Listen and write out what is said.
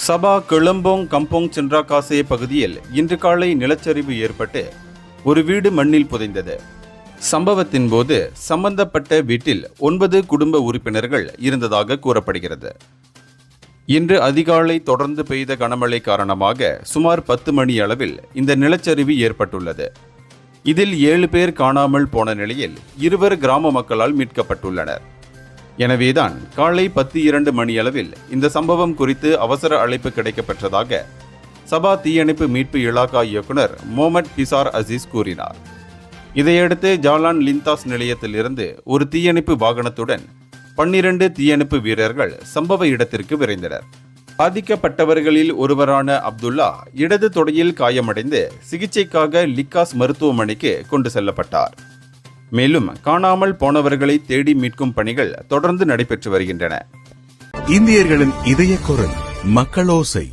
சபா கிளம்போங் கம்போங் சென்றாகாசே பகுதியில் இன்று காலை நிலச்சரிவு ஏற்பட்டு ஒரு வீடு மண்ணில் புதைந்தது. சம்பவத்தின் போது சம்பந்தப்பட்ட வீட்டில் 9 குடும்ப உறுப்பினர்கள் இருந்ததாக கூறப்படுகிறது. இன்று அதிகாலை தொடர்ந்து பெய்த கனமழை காரணமாக சுமார் 10 மணி அளவில் இந்த நிலச்சரிவு ஏற்பட்டுள்ளது. இதில் 7 பேர் காணாமல் போன நிலையில் 2 கிராம மக்களால் மீட்கப்பட்டுள்ளனர். எனவேதான் காலை 10:02 மணியளவில் இந்த சம்பவம் குறித்து அவசர அழைப்பு கிடைக்கப்பெற்றதாக சபா தீயணைப்பு மீட்பு இலாகா இயக்குனர் மொஹமட் பிசார் அசீஸ் கூறினார். இதையடுத்து ஜாலான் லிந்தாஸ் நிலையத்திலிருந்து ஒரு தீயணைப்பு வாகனத்துடன் 12 தீயணைப்பு வீரர்கள் சம்பவ இடத்திற்கு விரைந்தனர். பாதிக்கப்பட்டவர்களில் ஒருவரான அப்துல்லா இடது தொடையில் காயமடைந்து சிகிச்சைக்காக லிக்காஸ் மருத்துவமனைக்கு கொண்டு செல்லப்பட்டார். மேலும் காணாமல் போனவர்களை தேடி மீட்கும் பணிகள் தொடர்ந்து நடைபெற்று வருகின்றன. இந்தியர்களின் இதய குரல் மக்களோசை.